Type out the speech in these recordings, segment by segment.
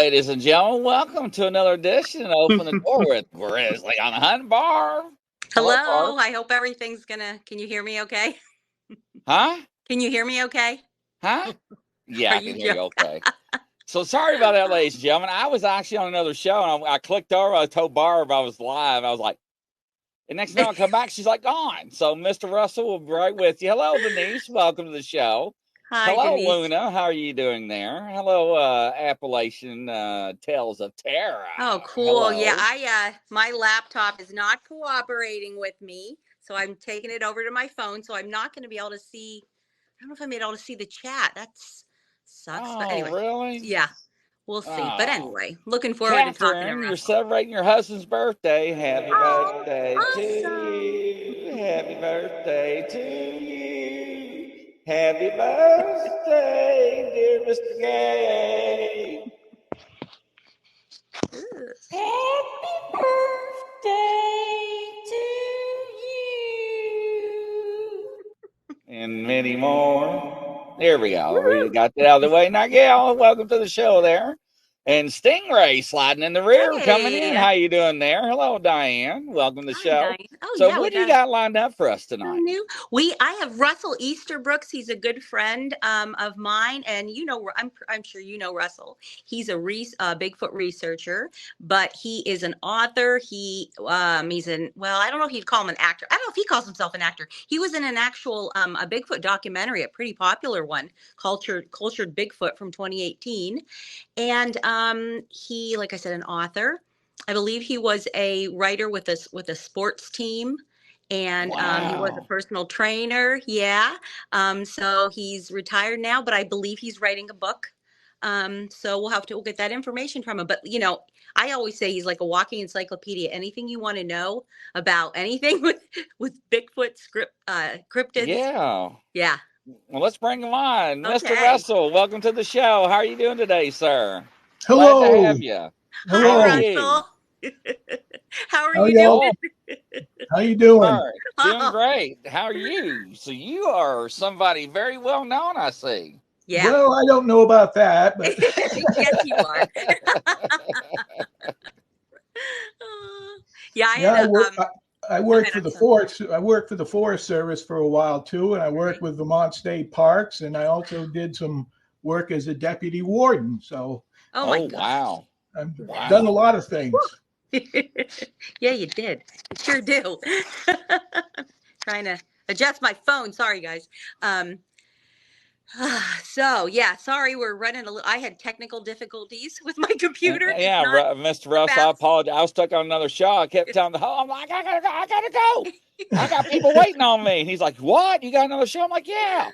ladies and gentlemen. Welcome to another edition of Open the Door with Grizzly on the Hunt Bar. Hello. I hope everything's gonna. Can you hear me okay? Huh? Can you hear me okay? Huh? Yeah, Are I can you hear you okay. So sorry about that, ladies and gentlemen. I was actually on another show, and I clicked over. I told Barb I was live. I was like, the next time I come back, she's like gone. So Mr. Russell will be right with you. Hello, Denise. Welcome to the show. Hi, Hello, Denise. Luna. How are you doing there? Hello, Appalachian Tales of Terror. Oh, cool. Hello. Yeah, my laptop is not cooperating with me, so I'm taking it over to my phone. So I'm not going to be able to see. I don't know if I'm able to see the chat. That sucks. Oh, but anyway, really? yeah, we'll see. But Oh. anyway, looking forward to talking to Catherine, you're Russell. celebrating your husband's birthday. Happy birthday to awesome. you. Happy birthday to you. Happy birthday, dear Mr. Gay. Happy birthday to you. And many more. There we go. We got that out of the way. Now, Gail, welcome to the show there. And Stingray sliding in the rear, coming in. How you doing there? Hello, Diane. Welcome to the show. Diane. Oh, so yeah, what do you got lined up for us tonight? I have Russell Easterbrooks. He's a good friend of mine, and I'm sure you know Russell. He's a Bigfoot researcher, but he is an author. He's I don't know if he'd call him an actor. I don't know if he calls himself an actor. He was in an actual a Bigfoot documentary, a pretty popular one, Cultured Bigfoot from 2018, and he, like I said, an author. I believe he was a writer with a sports team, and he was a personal trainer. Yeah. So he's retired now, but I believe he's writing a book. So we'll get that information from him. But I always say he's like a walking encyclopedia. Anything you want to know about anything with Bigfoot cryptids. Yeah. Yeah. Well, let's bring him on. Okay. Mr. Russell, welcome to the show. How are you doing today, sir? Hello. Glad to have you. Hello. Hi, Russell. How are you doing? How you doing? Doing great. How are you? So you are somebody very well known, I see. Yeah. Well, I don't know about that, but yes, you are. I worked for the forest. I worked for the Forest Service for a while too, and I worked with Vermont State Parks, and I also did some work as a deputy warden. So, wow, I've done a lot of things. Yeah, you did. You sure do. Trying to adjust my phone. Sorry, guys. Sorry, we're running a little. I had technical difficulties with my computer. Yeah, Mr. Russ, I apologize. I was stuck on another show. I kept telling the whole, I'm like, I gotta go. I got people waiting on me. And he's like, what? You got another show? I'm like, yeah.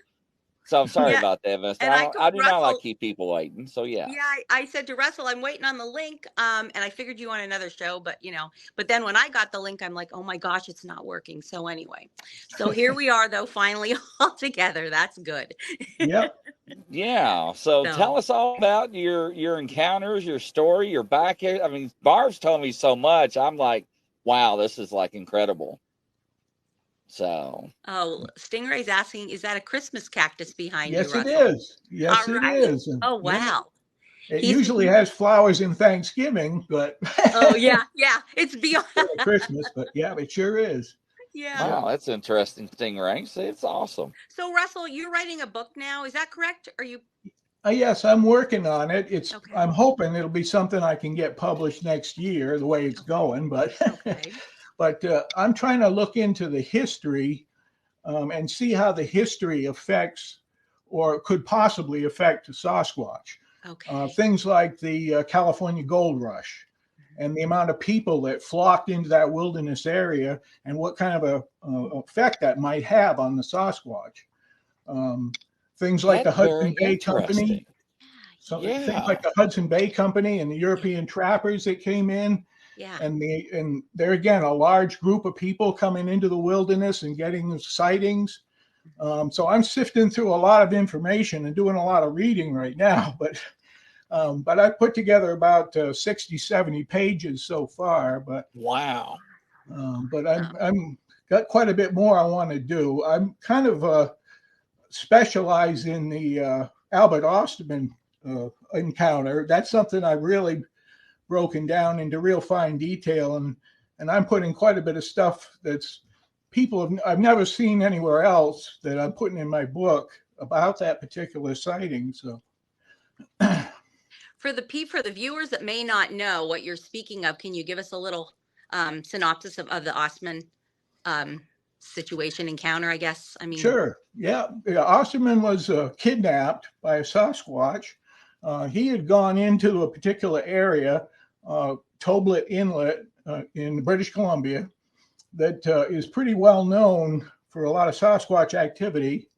So I'm sorry about that, Mister. I do not like to keep people waiting. So yeah. Yeah, I said to Russell, I'm waiting on the link. And I figured you on another show, but then when I got the link, I'm like, oh my gosh, it's not working. So anyway, so here we are though, finally all together. That's good. Yep. Yeah. So tell us all about your encounters, your story, your back. I mean, Barb's told me so much. I'm like, wow, this is like incredible. So. Oh, Stingray's asking, is that a Christmas cactus behind you, Russell? It is. Yes, it is. Oh, wow. It usually has flowers in Thanksgiving, but. Oh, yeah. It's beyond Christmas, but yeah, it sure is. Yeah. Wow, that's interesting, Stingray. See, it's awesome. So, Russell, you're writing a book now. Is that correct? Are you? Yes, I'm working on it. I'm hoping it'll be something I can get published next year, the way it's going, but. But I'm trying to look into the history and see how the history affects or could possibly affect Sasquatch. Okay. Things like the California Gold Rush and the amount of people that flocked into that wilderness area and what kind of a effect that might have on the Sasquatch. Things like the Hudson Bay Company. Things like the Hudson Bay Company and the European trappers that came in. Yeah. And there again, a large group of people coming into the wilderness and getting sightings. So I'm sifting through a lot of information and doing a lot of reading right now. But I put together about 60, 70 pages so far. But wow. But I'm got quite a bit more I want to do. I'm kind of specialized in the Albert Osterman encounter. That's something I've really broken down into real fine detail, and I'm putting quite a bit of stuff that's I've never seen anywhere else that I'm putting in my book about that particular sighting. So for the viewers that may not know what you're speaking of, can you give us a little synopsis of the Osterman situation encounter, I guess? I mean, sure. Yeah. Osterman was kidnapped by a Sasquatch. He had gone into a particular area, Toblet Inlet in British Columbia, that is pretty well known for a lot of Sasquatch activity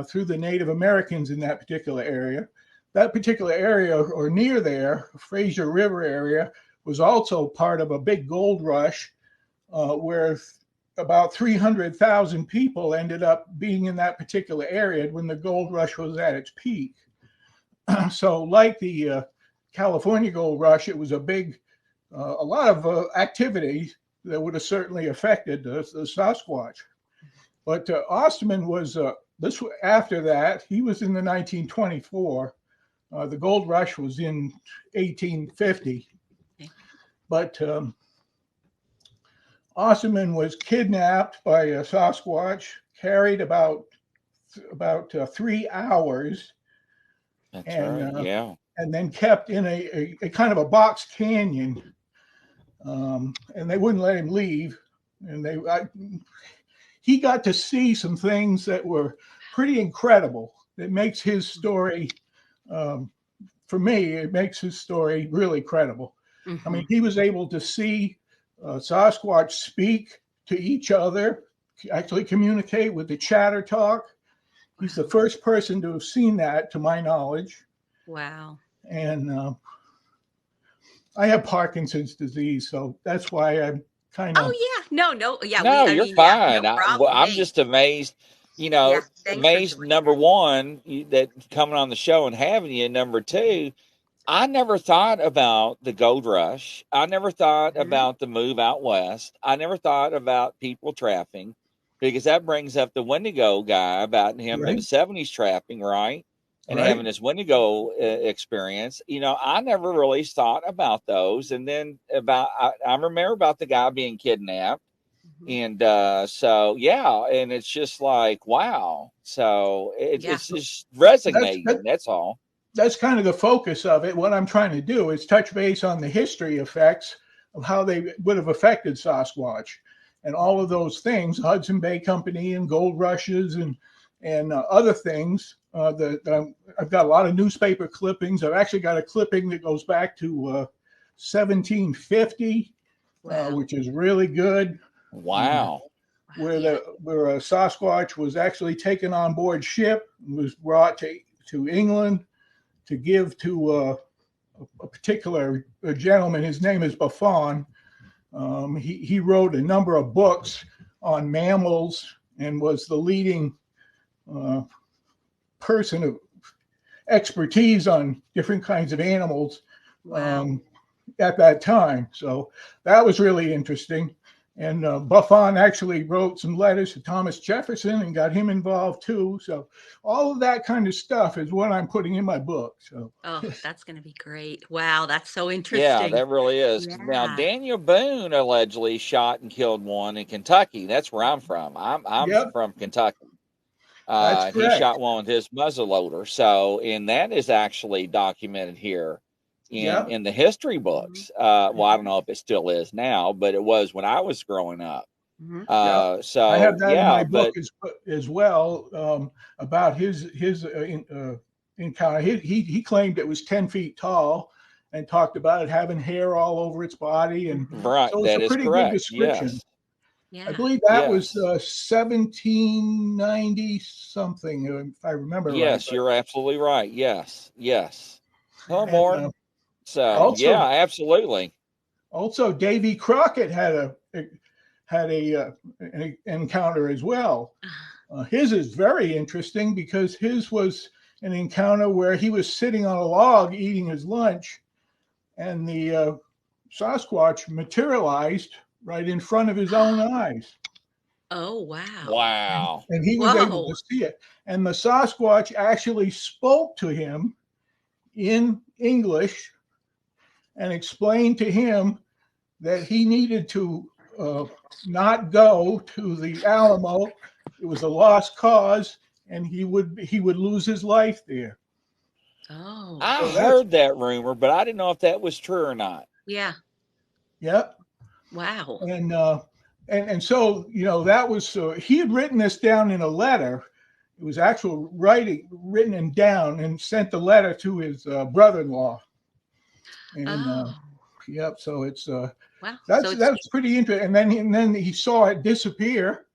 through the Native Americans in that particular area. That particular area, or near there, Fraser River area, was also part of a big gold rush where about 300,000 people ended up being in that particular area when the gold rush was at its peak. So like the California gold rush, it was a lot of activity that would have certainly affected the Sasquatch. But Osterman was, after that, he was in the 1924. The gold rush was in 1850. Okay. But Osterman was kidnapped by a Sasquatch, carried about 3 hours. That's right. Yeah. And then kept in a kind of a box canyon. And they wouldn't let him leave. And he got to see some things that were pretty incredible. It makes his story, for me, it makes his story really credible. Mm-hmm. I mean, he was able to see Sasquatch speak to each other, actually communicate with the chatter talk. He's the first person to have seen that, to my knowledge. Wow. And I have Parkinson's disease, so that's why I'm kind of. Oh yeah, no, yeah. No, you're fine. Yeah, no I'm just amazed. You know, amazed. Number one, that coming on the show and having you. Number two, I never thought about the gold rush. I never thought about the move out west. I never thought about people trapping, because that brings up the Wendigo guy about him in the 70s trapping, right? And having this Wendigo experience. You know, I never really thought about those. And then I remember about the guy being kidnapped. And so, yeah, and it's just like, wow. So it's just resonating. That's all. That's kind of the focus of it. What I'm trying to do is touch base on the history effects of how they would have affected Sasquatch and all of those things, Hudson Bay Company and gold rushes and other things. I've got a lot of newspaper clippings. I've actually got a clipping that goes back to 1750, which is really good. Wow. Where a Sasquatch was actually taken on board ship and was brought to England to give to a particular gentleman. His name is Buffon. He wrote a number of books on mammals and was the leading person of expertise on different kinds of animals at that time. So that was really interesting. And Buffon actually wrote some letters to Thomas Jefferson and got him involved too. So all of that kind of stuff is what I'm putting in my book. So that's going to be great. Wow, that's so interesting. Yeah, that really is. Yeah. Now, Daniel Boone allegedly shot and killed one in Kentucky. That's where I'm from. I'm from Kentucky. He shot one with his muzzleloader. So, and that is actually documented here in the history books. Well, I don't know if it still is now, but it was when I was growing up. So I have that in my book as well, about his encounter. He claimed it was 10 feet tall and talked about it having hair all over its body. And so it's a pretty good description. Yes. Yeah. I believe that was 1790 something, if I remember right. Yes, you're absolutely right. Yes. No more. So also, absolutely. Also, Davy Crockett had an encounter as well. His is very interesting because his was an encounter where he was sitting on a log eating his lunch, and the Sasquatch materialized right in front of his own eyes. Oh, wow. Wow. And he was able to see it. And the Sasquatch actually spoke to him in English and explained to him that he needed to not go to the Alamo. It was a lost cause, and he would lose his life there. Oh, I heard that rumor, but I didn't know if that was true or not. yeah. Yep. Wow. And so, you know, that was he had written this down in a letter. It was actual written and down, and sent the letter to his brother-in-law. And yep. So it's wow. that's pretty interesting. And then he saw it disappear,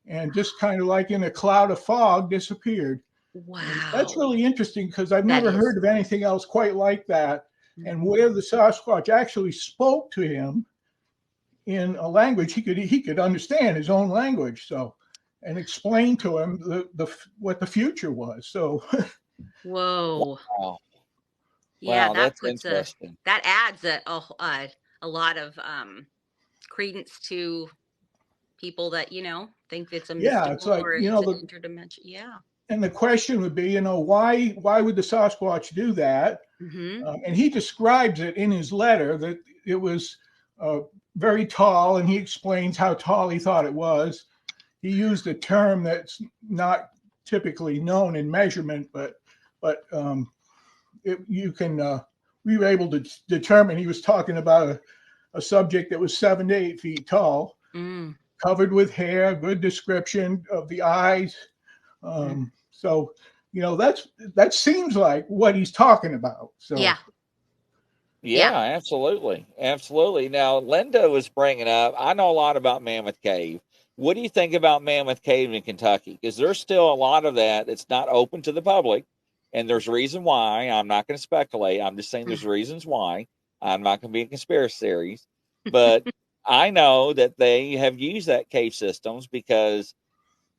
and just kind of like in a cloud of fog disappeared. Wow. And that's really interesting because I've never heard of anything else quite like that. And where the Sasquatch actually spoke to him in a language he could understand, his own language, so, and explain to him what the future was. So whoa. Wow. Yeah, wow, that's interesting. That adds a lot of credence to people that, you know, think it's a mystical, it's like, or you know, it's an interdimension. Yeah. And the question would be, you know, why would the Sasquatch do that? And he describes it in his letter that it was very tall, and he explains how tall he thought it was. He used a term that's not typically known in measurement, but we were able to determine he was talking about a subject that was 7 to 8 feet tall, covered with hair, good description of the eyes. So, you know, that seems like what he's talking about. So yeah, absolutely. Absolutely. Now, Linda was bringing up, I know a lot about Mammoth Cave. What do you think about Mammoth Cave in Kentucky? Because there's still a lot of that that's not open to the public. And there's a reason why. I'm not going to speculate. I'm just saying there's reasons why. I'm not going to be in conspiracy theories. But I know that they have used that cave systems because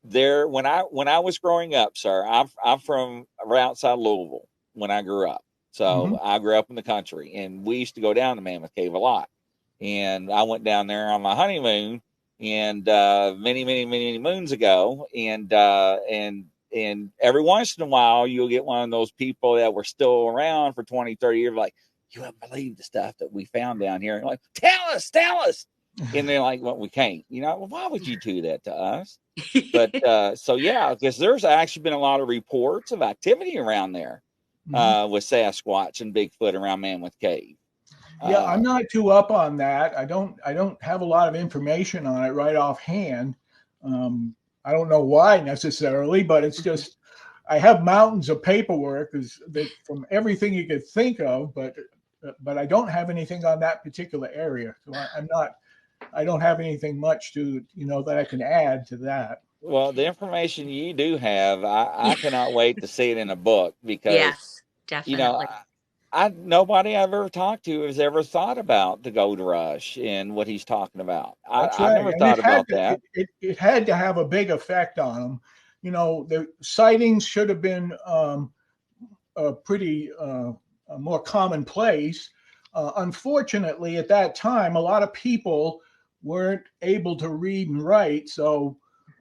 when I was growing up, sir, I'm from right outside Louisville when I grew up. So I grew up in the country, and we used to go down to Mammoth Cave a lot. And I went down there on my honeymoon, and many moons ago, and every once in a while you'll get one of those people that were still around for 20, 30 years, like, you wouldn't believe the stuff that we found down here. And like, tell us. And they're like, well, we can't. You know, well, why would you do that to us? But so yeah, because there's actually been a lot of reports of activity around there with Sasquatch and Bigfoot around Mammoth Cave. Yeah, I'm not too up on that. I don't have a lot of information on it right offhand. I don't know why necessarily, but it's just I have mountains of paperwork from everything you could think of, but I don't have anything on that particular area. So I don't have anything much to, you know, that I can add to that. Well, the information you do have, I cannot wait to see it in a book, because yes, definitely. You know, nobody I've ever talked to has ever thought about the gold rush and what he's talking about. I never thought about that. It had to have a big effect on them. You know, the sightings should have been pretty more commonplace. Unfortunately, at that time, a lot of people weren't able to read and write,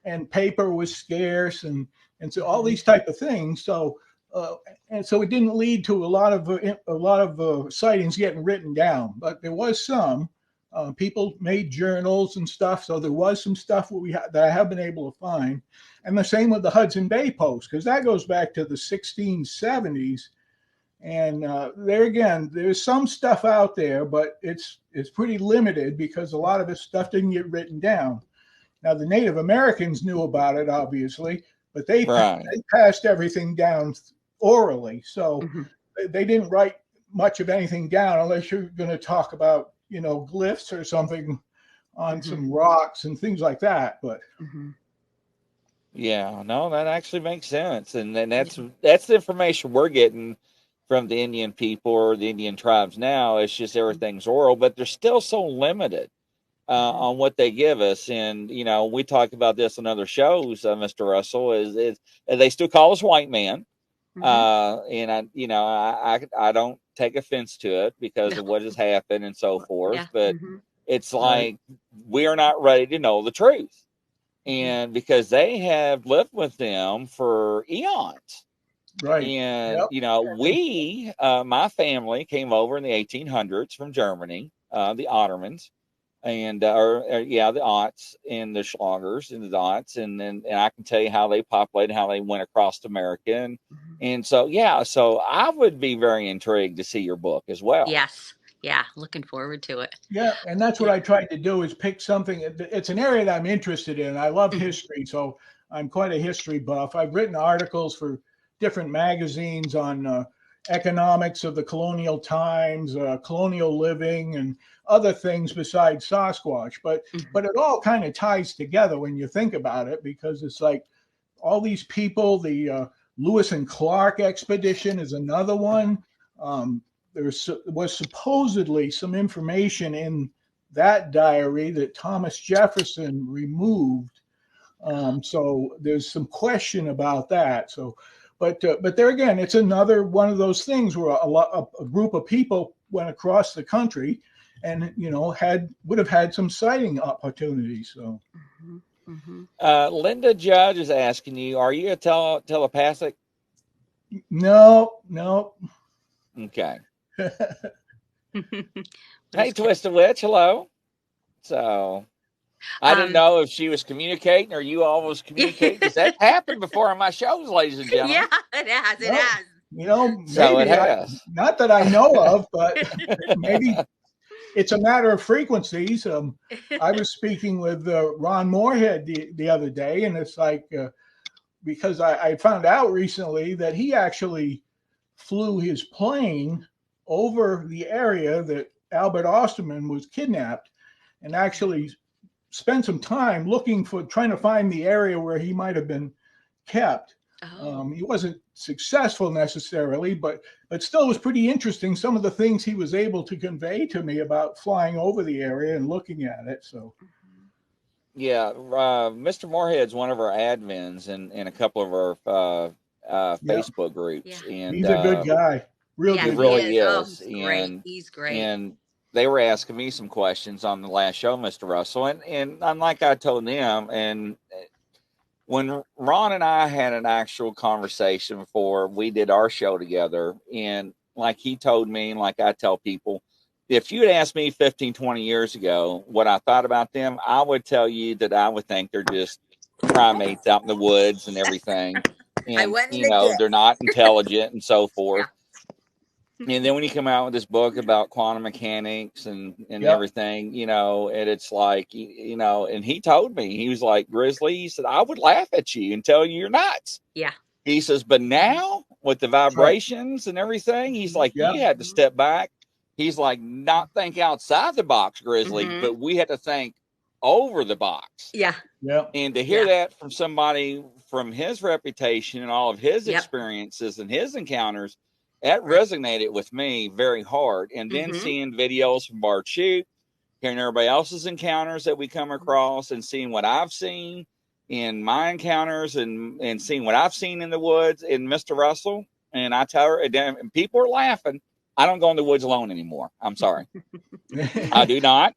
and paper was scarce, and so all these type of things. So it didn't lead to a lot of sightings getting written down, but there was some. People made journals and stuff, so there was some stuff that I have been able to find. And the same with the Hudson Bay Post, because that goes back to the 1670s. And there again, there's some stuff out there, but it's pretty limited because a lot of this stuff didn't get written down. Now, the Native Americans knew about it, obviously, but they passed everything down orally. So they didn't write much of anything down unless you're going to talk about, you know, glyphs or something on some rocks and things like that. But yeah, no, that actually makes sense. And then that's the information we're getting from the Indian people or the Indian tribes now. It's just everything's oral, but they're still so limited on what they give us. And, you know, we talk about this on other shows, Mr. Russell, is they still call us white man. And I don't take offense to it because of what has happened and so forth, but it's like, we are not ready to know the truth. And because they have lived with them for eons. Right. And, Yep. you know, my family came over in the 1800s from Germany, the Ottomans, and the Otts and the Schlagers and the Dots, and I can tell you how they populated, how they went across America, and so so I would be very intrigued to see your book as well. Yes, yeah, looking forward to it. Yeah, and that's what I tried to do, is pick something. It's an area that I'm interested in. I love history, so I'm quite a history buff. I've written articles for different magazines on economics of the colonial times, colonial living, and other things besides Sasquatch. But it all kind of ties together when you think about it, because it's like all these people. The Lewis and Clark expedition is another one. There was supposedly some information in that diary that Thomas Jefferson removed. So there's some question about that. So, but there again, it's another one of those things where a group of people went across the country, and would have had some sighting opportunities. So, Linda Judge is asking you: are you a telepathic? No. Okay. Hey, Twisted Witch, hello. So I didn't know if she was communicating or you all was communicating, because that happened before on my shows, ladies and gentlemen. Yeah, it has. It has. Maybe so it has. Not that I know of, but maybe it's a matter of frequencies. I was speaking with Ron Moorhead the other day, and it's like, because I found out recently that he actually flew his plane over the area that Albert Osterman was kidnapped, and actually spent some time trying to find the area where he might have been kept. He wasn't successful necessarily, but still it was pretty interesting, some of the things he was able to convey to me about flying over the area and looking at it. So yeah, Mr. Moorhead's one of our admins in a couple of our Facebook groups. And he's a good guy. He really is. Oh, he's great. He's great. And they were asking me some questions on the last show, Mr. Russell, and like I told them, and when Ron and I had an actual conversation before we did our show together, and like he told me, and like I tell people, if you'd asked me 15, 20 years ago what I thought about them, I would tell you that I would think they're just primates out in the woods and everything. And, they're not intelligent and so forth. Yeah. And then when you come out with this book about quantum mechanics and everything, and it's like, and he told me, he was like, Grizzly, he said, I would laugh at you and tell you you're nuts. Yeah. He says, but now with the vibrations and everything, he's like, you had to step back. He's like, not think outside the box, Grizzly, but we had to think over the box. Yeah. Yeah. And to hear that from somebody from his reputation and all of his experiences and his encounters, that resonated with me very hard. And then seeing videos from Bart Chute, hearing everybody else's encounters that we come across, and seeing what I've seen in my encounters, and seeing what I've seen in the woods in Mr. Russell. And I tell her, and people are laughing, I don't go in the woods alone anymore. I'm sorry. I do not.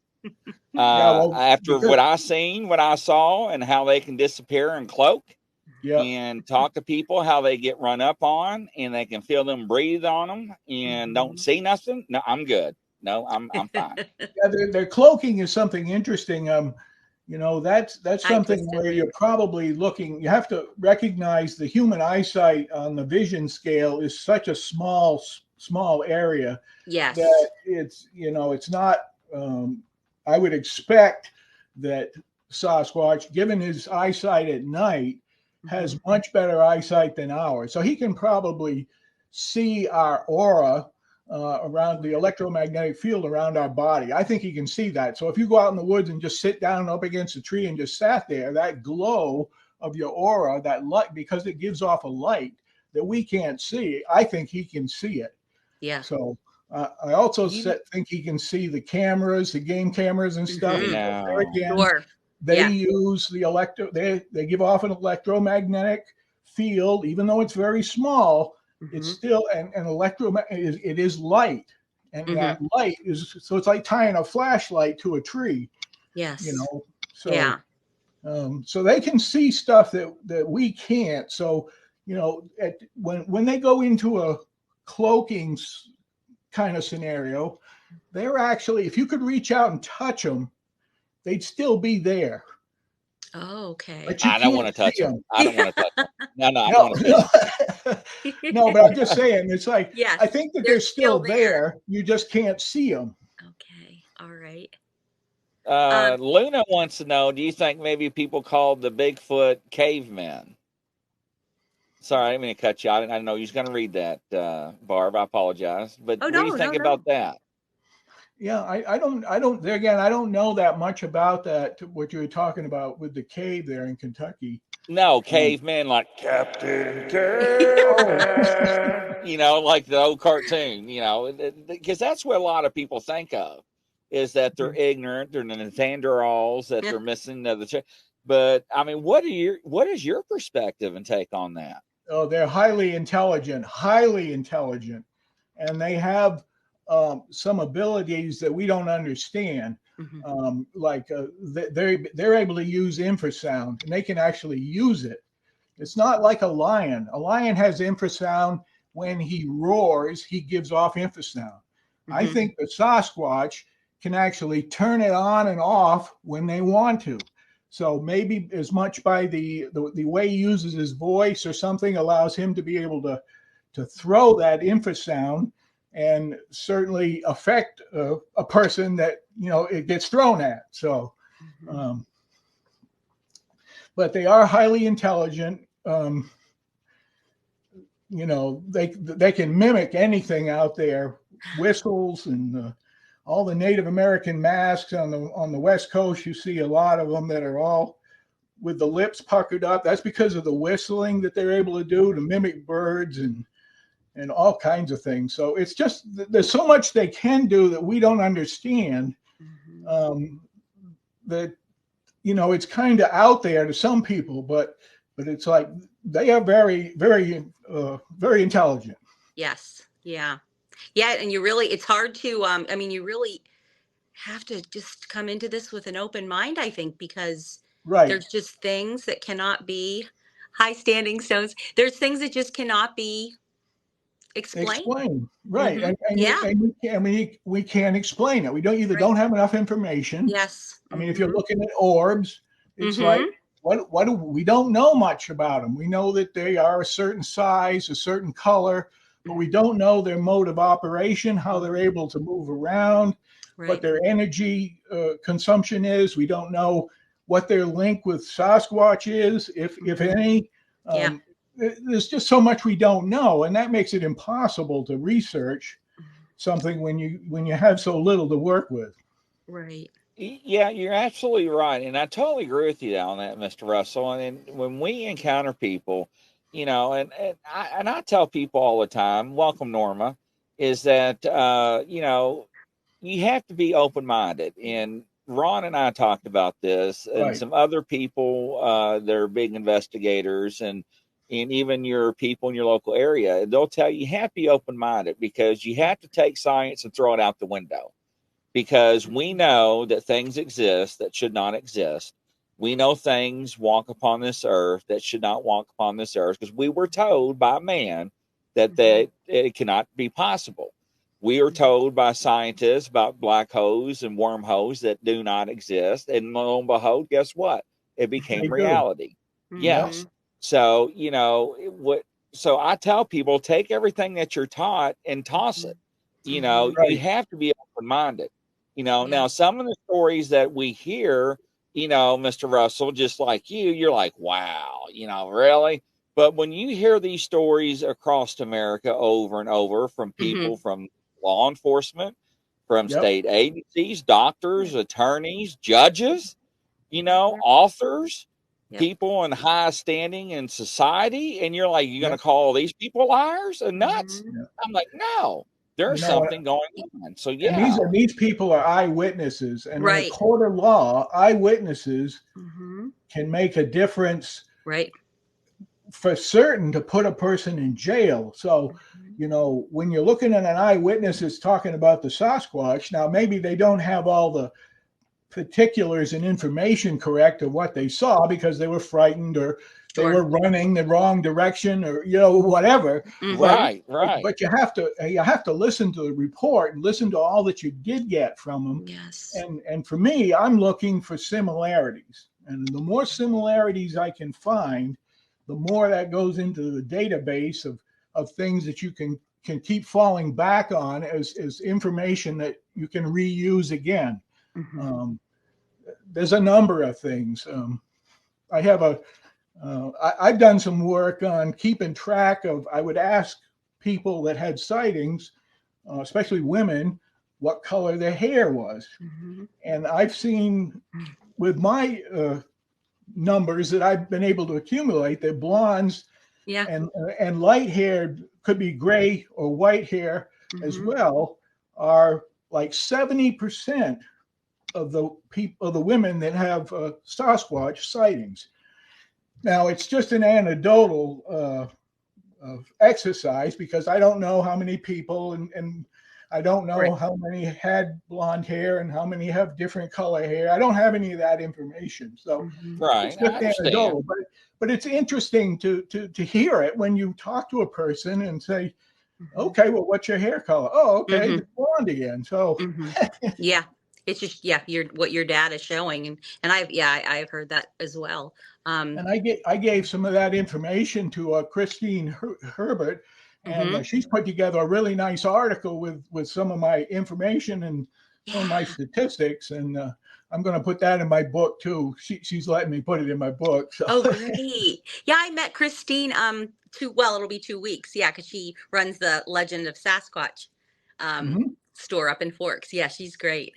After what I seen, what I saw, and how they can disappear and cloak. And talk to people, how they get run up on, and they can feel them breathe on them, and don't see nothing. No, I'm good. No, I'm fine. Their cloaking is something interesting. That's something where you're probably looking. You have to recognize the human eyesight on the vision scale is such a small area. Yes. That it's not. I would expect that Sasquatch, given his eyesight at night, has much better eyesight than ours. So he can probably see our aura around the electromagnetic field around our body. I think he can see that. So if you go out in the woods and just sit down up against a tree and just sat there, that glow of your aura, that light, because it gives off a light that we can't see, I think he can see it. Yeah. So I also think he can see the cameras, the game cameras and stuff. There again, they use the they give off an electromagnetic field, even though it's very small. It's still an it is light, and that light is, so it's like tying a flashlight to a tree. Yes. So so they can see stuff that we can't. So when they go into a cloaking kind of scenario, they're actually, if you could reach out and touch them, they'd still be there. Oh, okay. But you I don't want to touch them. I don't want to touch them. No, I don't want to touch them. No, but I'm just saying, it's like, yes, I think that they're still there. You just can't see them. Okay. All right. Luna wants to know, do you think maybe people called the Bigfoot cavemen? Sorry, I didn't mean to cut you. I didn't know you was going to read that, Barb. I apologize. But what do you think about that? Yeah, I don't. There again, I don't know that much about that. What you were talking about with the cave there in Kentucky. No, cavemen like Captain Caveman. You know, like the old cartoon. You know, because that's what a lot of people think of, is that they're ignorant, they're Neanderthals, that they're missing the. But I mean, what is your perspective and take on that? Oh, they're highly intelligent, and they have some abilities that we don't understand. They're able to use infrasound, and they can actually use it. It's not like a lion. A lion has infrasound. When he roars, he gives off infrasound. I think the Sasquatch can actually turn it on and off when they want to. So maybe as much by the way he uses his voice or something allows him to be able to throw that infrasound and certainly affect a person that, it gets thrown at. So, but they are highly intelligent. They can mimic anything out there, whistles and all the Native American masks on the West Coast. You see a lot of them that are all with the lips puckered up. That's because of the whistling that they're able to do to mimic birds and all kinds of things. So it's just, there's so much they can do that we don't understand. That, it's kind of out there to some people, but it's like they are very, very, very intelligent. Yes. Yeah. Yeah. And it's hard to, you really have to just come into this with an open mind, I think, because there's just things that cannot be high standing stones. There's things that just cannot be explained. Right. And we can't explain it. We don't have enough information. Yes. I mean, if you're looking at orbs, it's like, what do we don't know much about them. We know that they are a certain size, a certain color, but we don't know their mode of operation, how they're able to move around, what their energy consumption is. We don't know what their link with Sasquatch is, if any. There's just so much we don't know, and that makes it impossible to research something when you have so little to work with. Right. Yeah, you're absolutely right, and I totally agree with you on that, Mr. Russell. And when we encounter people, and I tell people all the time, welcome Norma, is that you have to be open-minded. And Ron and I talked about this, and some other people, they're big investigators, and even your people in your local area, they'll tell you have to be open-minded, because you have to take science and throw it out the window. Because we know that things exist that should not exist. We know things walk upon this earth that should not walk upon this earth, because we were told by man that it cannot be possible. We are told by scientists about black holes and wormholes that do not exist. And lo and behold, guess what? It became reality. Yes. So, so I tell people, take everything that you're taught and toss it. You have to be open-minded. Now some of the stories that we hear, Mr. Russell, just like you're like, wow, really? But when you hear these stories across America over and over from people from law enforcement, from state agencies, doctors, attorneys, judges, authors, people in high standing in society, and you're like, you're going to call these people liars and nuts? I'm like, no. There's something going on. So and these people are eyewitnesses, and in a court of law, eyewitnesses can make a difference, for certain, to put a person in jail. So, when you're looking at an eyewitness that's talking about the Sasquatch, now maybe they don't have all the particulars and information correct of what they saw because they were frightened or they were running the wrong direction or whatever. Right. But you have to listen to the report and listen to all that you did get from them. Yes. And for me, I'm looking for similarities, and the more similarities I can find, the more that goes into the database of things that you can keep falling back on as information that you can reuse again. Mm-hmm. There's a number of things. I've done some work on keeping track of, I would ask people that had sightings, especially women, what color their hair was. Mm-hmm. And I've seen with my numbers that I've been able to accumulate that blondes and light haired, could be gray or white hair as well, are like 70% of the women that have Sasquatch sightings. Now, it's just an anecdotal exercise because I don't know how many people and I don't know how many had blonde hair and how many have different color hair. I don't have any of that information. So it's just anecdotal, but it's interesting to hear it when you talk to a person and say, okay, well, what's your hair color? Oh, okay, it's blonde again. So yeah. It's just what your data is showing, and I've heard that as well. And I gave some of that information to Christine Herbert, and she's put together a really nice article with some of my information and some of my statistics, and I'm going to put that in my book too. She's letting me put it in my book. So. Oh, great! Yeah, I met Christine. It'll be 2 weeks. Yeah, because she runs the Legend of Sasquatch store up in Forks. Yeah, she's great.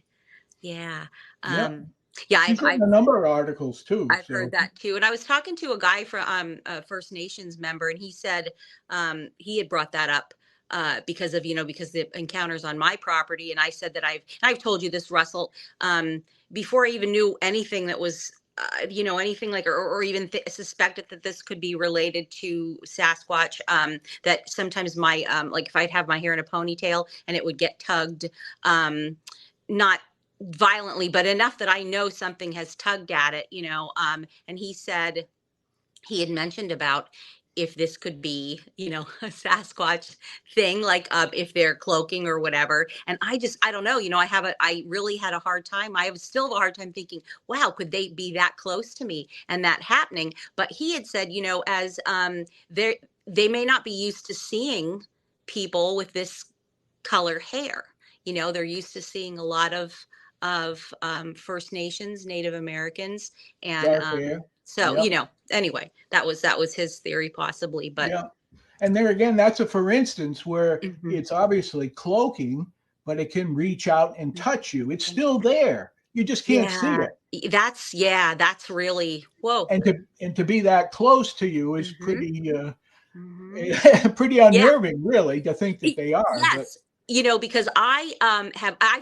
Yeah. She's written a number of articles too. I've heard that too. And I was talking to a guy from a First Nations member, and he said he had brought that up because of the encounters on my property. And I said that I've told you this, Russell, before I even knew anything that was anything like or even suspected that this could be related to Sasquatch, that sometimes my like if I'd have my hair in a ponytail and it would get tugged, not violently, but enough that I know something has tugged at it, and he said he had mentioned about if this could be, a Sasquatch thing, like if they're cloaking or whatever. And I don't know, I really had a hard time. I still have a hard time thinking, wow, could they be that close to me and that happening? But he had said, as they may not be used to seeing people with this color hair. They're used to seeing a lot of First Nations, Native Americans, and anyway, that was his theory possibly, but and there again, that's a for instance where it's obviously cloaking, but it can reach out and touch you. It's still there. You just can't see it. That's really whoa. And to be that close to you is pretty pretty unnerving, really, to think that they are. Yes. But, because I've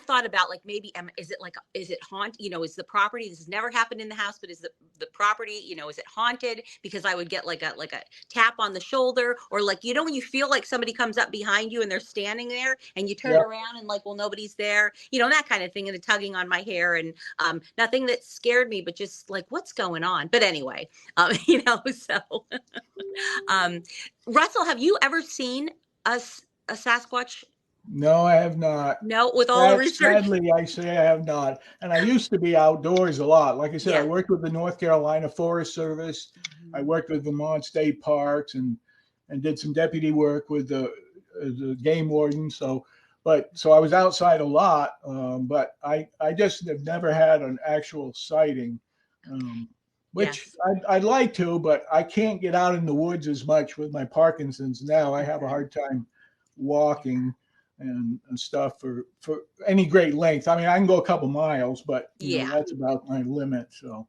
thought about like maybe is it haunted? Is the property, this has never happened in the house, but is the property, is it haunted? Because I would get like a tap on the shoulder, or like, when you feel like somebody comes up behind you and they're standing there and you turn around and like, well, nobody's there, that kind of thing, and the tugging on my hair, and nothing that scared me, but just like, what's going on? But anyway, so Russell, have you ever seen a Sasquatch? No, I have not. No, with all the research. Sadly, I say I have not. And I used to be outdoors a lot. Like I said, I worked with the North Carolina Forest Service. I worked with Vermont State Parks and did some deputy work with the game warden. So I was outside a lot, but I just have never had an actual sighting, which I'd like to, but I can't get out in the woods as much with my Parkinson's now. I have a hard time walking and stuff for any great length. I mean, I can go a couple miles, but that's about my limit. So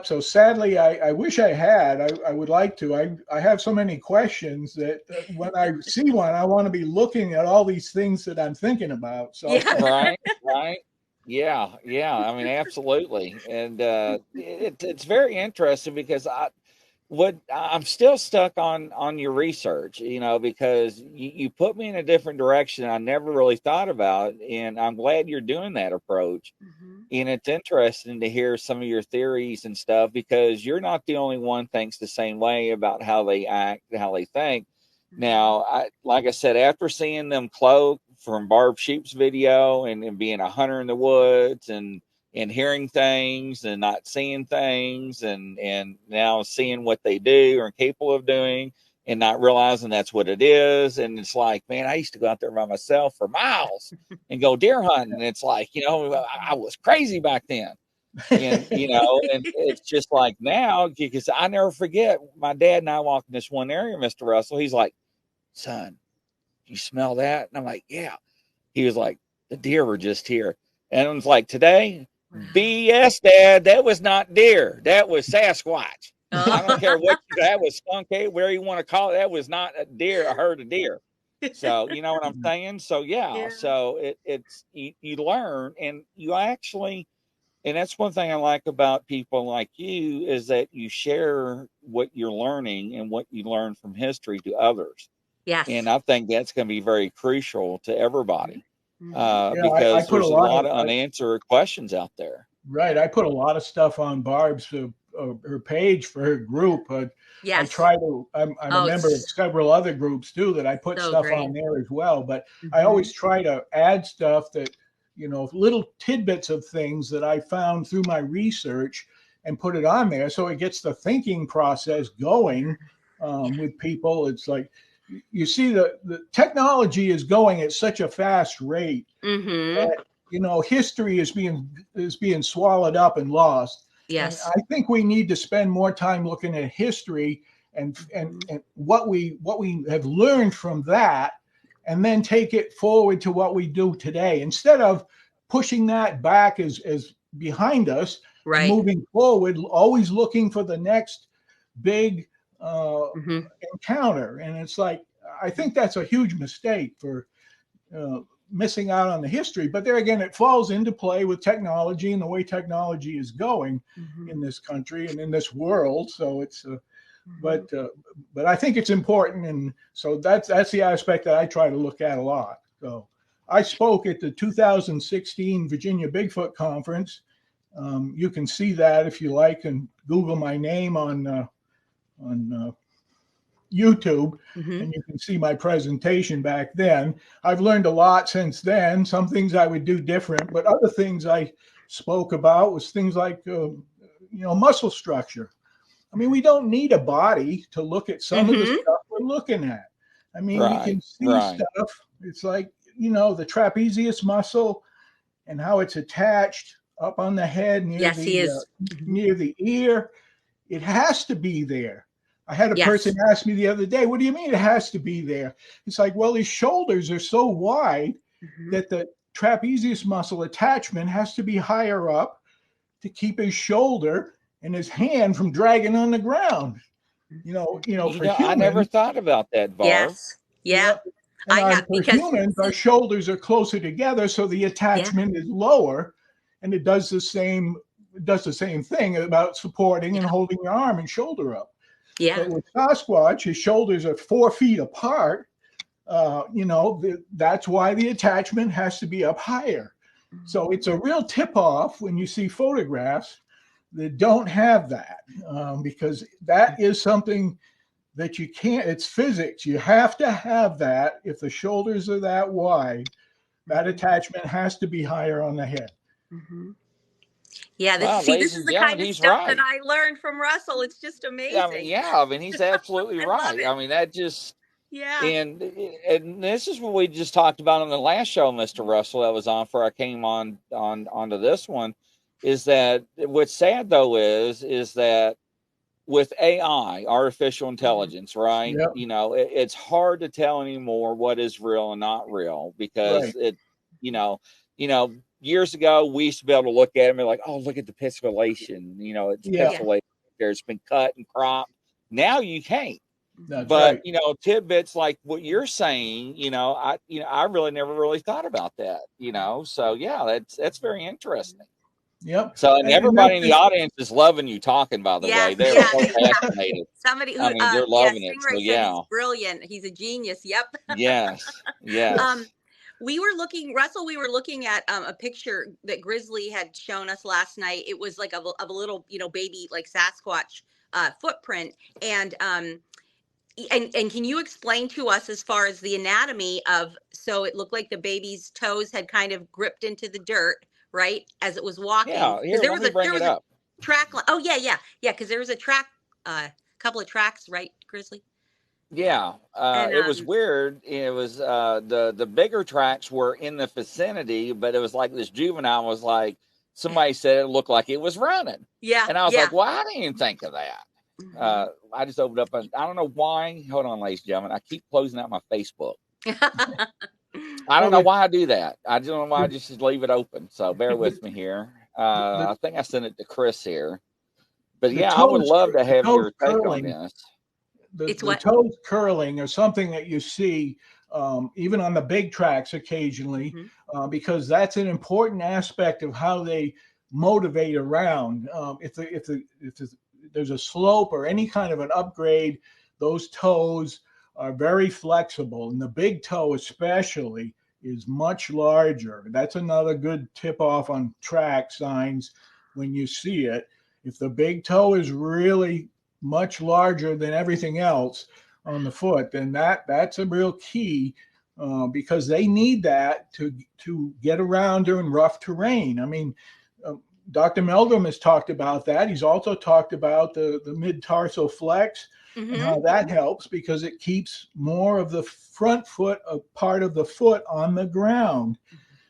so sadly, I wish I had. I would like to. I have so many questions that when I see one, I want to be looking at all these things that I'm thinking about. So right. Yeah. I mean, absolutely. And it's very interesting because what I'm still stuck on your research, because you put me in a different direction I never really thought about, and I'm glad you're doing that approach. And it's interesting to hear some of your theories and stuff, because you're not the only one thinks the same way about how they act and how they think. Now, like I said, after seeing them cloak from Barb Sheep's video and being a hunter in the woods and hearing things and not seeing things and now seeing what they do or are capable of doing and not realizing that's what it is. And it's like, man, I used to go out there by myself for miles and go deer hunting. And it's like, I was crazy back then. And, and it's just like now, because I never forget my dad and I walked in this one area, Mr. Russell. He's like, son, you smell that? And I'm like, yeah. He was like, the deer were just here. And it was like, today, BS, Dad, that was not deer. That was Sasquatch. I don't care what that was, skunk, where you want to call it. That was not a deer, a herd of deer. So, you know what I'm saying? So, yeah. So it's you learn, and you actually, and that's one thing I like about people like you, is that you share what you're learning and what you learn from history to others. Yes. And I think that's going to be very crucial to everybody. I Because put there's a lot of unanswered questions out there. Right. I put a lot of stuff on Barb's her page for her group. Yes. I try to, I'm a member of several other groups too, that I put stuff on there as well. But I always try to add stuff that, little tidbits of things that I found through my research and put it on there. So it gets the thinking process going with people. It's like, you see the technology is going at such a fast rate that, history is being swallowed up and lost. Yes. And I think we need to spend more time looking at history and what we have learned from that, and then take it forward to what we do today, instead of pushing that back as behind us, right, and moving forward, always looking for the next big encounter. And it's like, I think that's a huge mistake for missing out on the history. But there again, it falls into play with technology and the way technology is going in this country and in this world. So it's but I think it's important, and so that's the aspect that I try to look at a lot. So I spoke at the 2016 Virginia Bigfoot Conference. You can see that if you like, and Google my name on YouTube, and you can see my presentation back then. I've learned a lot since then. Some things I would do different, but other things I spoke about was things like muscle structure. I mean, we don't need a body to look at some of the stuff we're looking at. I mean, we can see stuff. It's like, the trapezius muscle and how it's attached up on the head near near the ear. It has to be there. I had a person ask me the other day, what do you mean it has to be there? It's like, well, his shoulders are so wide that the trapezius muscle attachment has to be higher up to keep his shoulder and his hand from dragging on the ground. For humans, I never thought about that, Barb. Yes. Yeah. For humans, our shoulders are closer together, so the attachment is lower, and it does the same thing about supporting and holding your arm and shoulder up. Yeah. But with Sasquatch, his shoulders are 4 feet apart. That's why the attachment has to be up higher. So it's a real tip-off when you see photographs that don't have that, because that is something that you can't. It's physics. You have to have that. If the shoulders are that wide, that attachment has to be higher on the head. Yeah, this is the kind of stuff that I learned from Russell. It's just amazing. I mean, he's absolutely right. I mean, that just and this is what we just talked about on the last show, Mr. Russell, that was on before I came onto this one. Is that what's sad though is that with AI, artificial intelligence, right? Yep. It's hard to tell anymore what is real and not real, because years ago, we used to be able to look at them and like, oh, look at the pixelation. It's pixelated. It's been cut and cropped. Now you can't. That's but right. Tidbits like what you're saying, I really never really thought about that. So yeah, that's very interesting. Yep. So, and everybody in the audience is loving you talking, by the way. They're so fascinated. Somebody who, I mean, they're loving it. So, Stingray said he's brilliant. He's a genius. Yep. Yes. Yes. We were looking at a picture that Grizzly had shown us last night. It was like of a little, baby, like Sasquatch footprint. And can you explain to us as far as the anatomy of, so it looked like the baby's toes had kind of gripped into the dirt, right, as it was walking? Yeah, here, there was a track line. Oh yeah, because there was a track, couple of tracks, right, Grizzly? Yeah, it was weird. It was the bigger tracks were in the vicinity, but it was like this juvenile was like, somebody said it looked like it was running. Yeah, and I was like, well, I didn't even think of that. I just opened up, I don't know why. Hold on, ladies and gentlemen, I keep closing out my Facebook. I don't know why I do that. I don't know why I just leave it open. So bear with me here. I think I sent it to Chris here, but yeah, I would love to have your take on this. The toes curling or something that you see even on the big tracks occasionally, because that's an important aspect of how they motivate around. If there's a slope or any kind of an upgrade, those toes are very flexible, and the big toe especially is much larger. That's another good tip off on track signs when you see it. If the big toe is really much larger than everything else on the foot, then that's a real key, because they need that to get around during rough terrain. I mean, Dr. Meldrum has talked about that. He's also talked about the mid-tarsal flex and how that helps, because it keeps more of the front foot, a part of the foot, on the ground,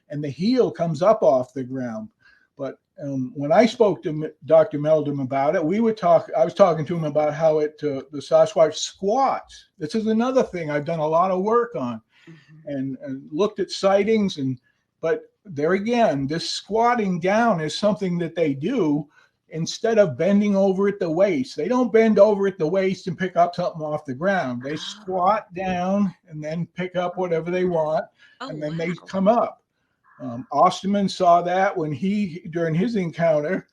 and the heel comes up off the ground. But when I spoke to Dr. Meldrum about it, I was talking to him about how the Sasquatch squats. This is another thing I've done a lot of work on, and looked at sightings. But there again, this squatting down is something that they do instead of bending over at the waist. They don't bend over at the waist and pick up something off the ground. They squat down and then pick up whatever they want, and then they come up. Osterman saw that during his encounter,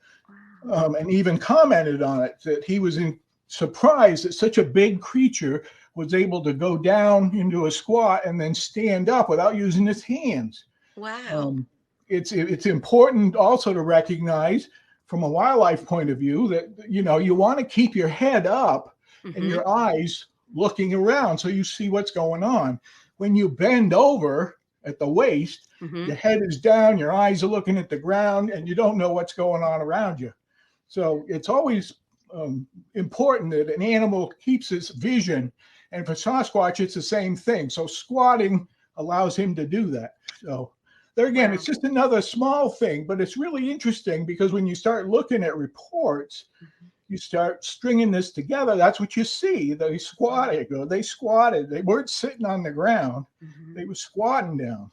and even commented on it, that he was surprised that such a big creature was able to go down into a squat and then stand up without using his hands. Wow. It's important also to recognize from a wildlife point of view that, you want to keep your head up and your eyes looking around so you see what's going on. When you bend over at the waist, your head is down, your eyes are looking at the ground, and you don't know what's going on around you. So it's always important that an animal keeps its vision. And for Sasquatch, it's the same thing. So squatting allows him to do that. So there again, it's just another small thing, but it's really interesting, because when you start looking at reports, you start stringing this together. That's what you see. They squatted. They weren't sitting on the ground. They were squatting down.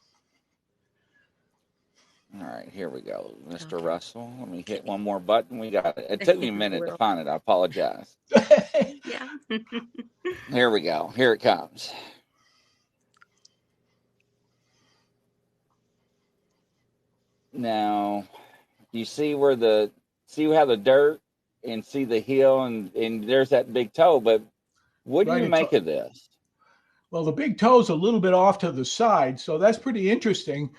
All right, here we go, Mr. Russell. Let me hit one more button. We got it. It took me a minute to find it. I apologize. Yeah. Here we go. Here it comes. Now, you see how the dirt, and see the heel, and there's that big toe. But what do you make of this? Well, the big toe's a little bit off to the side, so that's pretty interesting.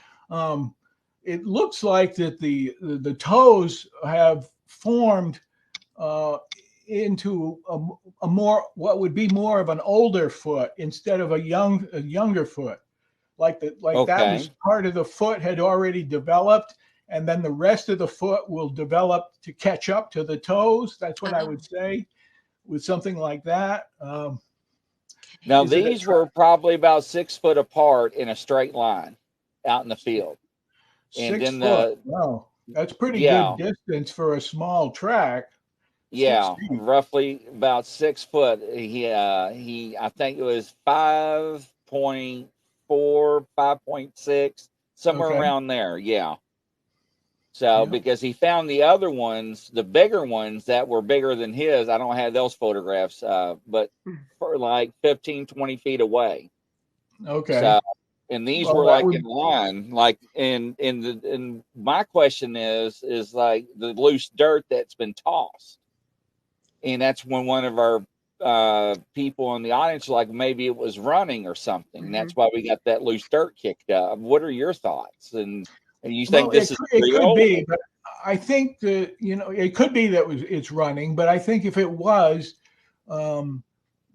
It looks like that the toes have formed into a more, what would be more of an older foot instead of a younger foot. That was part of the foot had already developed, and then the rest of the foot will develop to catch up to the toes. That's what I would say with something like that. Now, these were probably about 6 foot apart in a straight line out in the field. 6 foot. Wow, that's pretty good distance for a small track. Yeah, roughly about 6 foot. I think it was 5.4, 5.6, somewhere around there. Yeah. So, because he found the other ones, the bigger ones that were bigger than his, I don't have those photographs, but for like 15, 20 feet away. Okay. So, And these Well, were that like would- in line, like and my question is like the loose dirt that's been tossed. And that's when one of our people in the audience, like maybe it was running or something. Mhm. That's why we got that loose dirt kicked up. What are your thoughts? And you think Well, this is it real? could be, but I think that, you know, it could be that it's running, but I think if it was,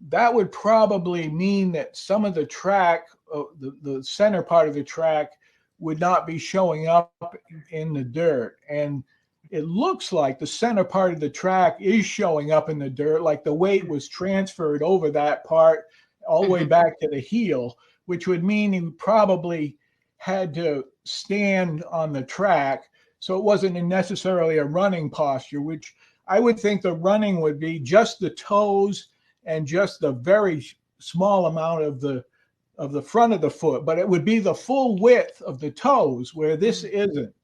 that would probably mean that some of the track, the center part of the track, would not be showing up in the dirt. And it looks like the center part of the track is showing up in the dirt, like the weight was transferred over that part all the way back to the heel, which would mean he probably had to stand on the track. So it wasn't necessarily a running posture, which I would think the running would be just the toes and just the very small amount of the front of the foot, but it would be the full width of the toes, where this isn't.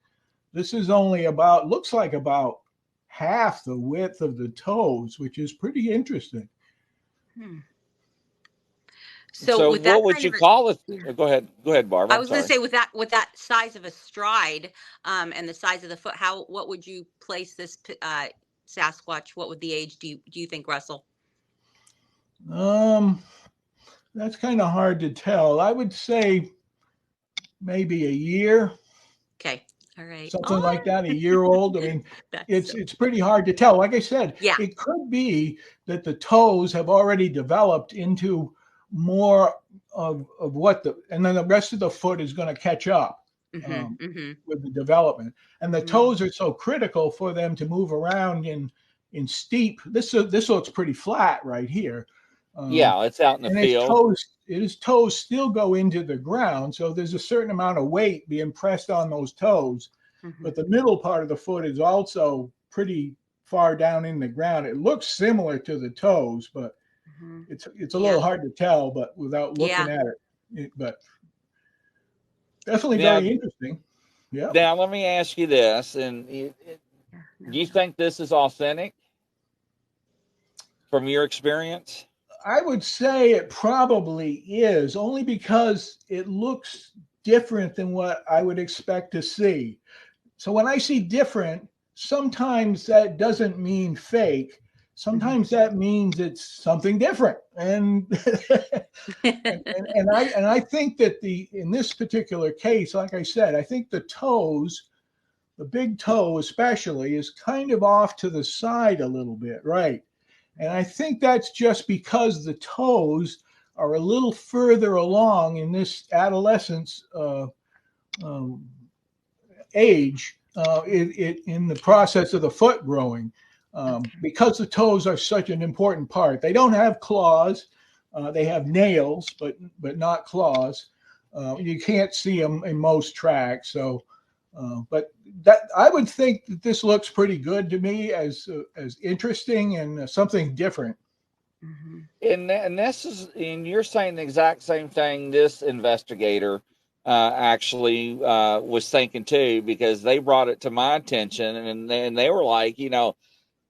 This is only about, looks like about half the width of the toes, which is pretty interesting. So with that what would kind you of a- call it? Go ahead, Barbara. I was going to say with that size of a stride, and the size of the foot, what would you place this Sasquatch? What would the age do you think, Russell? That's kind of hard to tell. I would say maybe a year. Okay. All right. Something like that, a year old. I mean, it's it's pretty hard to tell. Like I said, it could be that the toes have already developed into more of what and then the rest of the foot is going to catch up with the development. And the toes are so critical for them to move around in steep. This looks pretty flat right here. Yeah, it's out in the field. His toes still go into the ground, so there's a certain amount of weight being pressed on those toes. But the middle part of the foot is also pretty far down in the ground. It looks similar to the toes, but it's a little hard to tell, but without looking at it. But definitely very interesting. Yeah. Now let me ask you this: and do you think this is authentic from your experience? I would say it probably is, only because it looks different than what I would expect to see. So when I see different, sometimes that doesn't mean fake. Sometimes that means it's something different. And and I think that in this particular case, like I said, I think the toes, the big toe especially, is kind of off to the side a little bit, right? And I think that's just because the toes are a little further along in this adolescence age in the process of the foot growing, because the toes are such an important part. They don't have claws. They have nails, but not claws. You can't see them in most tracks. So, but that I would think that this looks pretty good to me as interesting and something different. And this is, and you're saying the exact same thing this investigator actually was thinking too, because they brought it to my attention, and they were like, you know,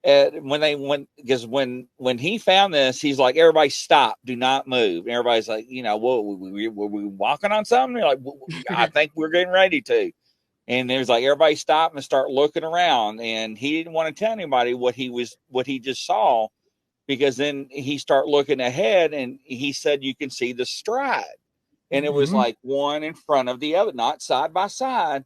because when he found this, he's like, everybody stop, do not move. And everybody's like, you know, were we walking on something? They're like, I think we're getting ready to. And there's like, everybody stop and start looking around. And he didn't want to tell anybody what he just saw, because then he started looking ahead and he said, you can see the stride. And it was like one in front of the other, not side by side.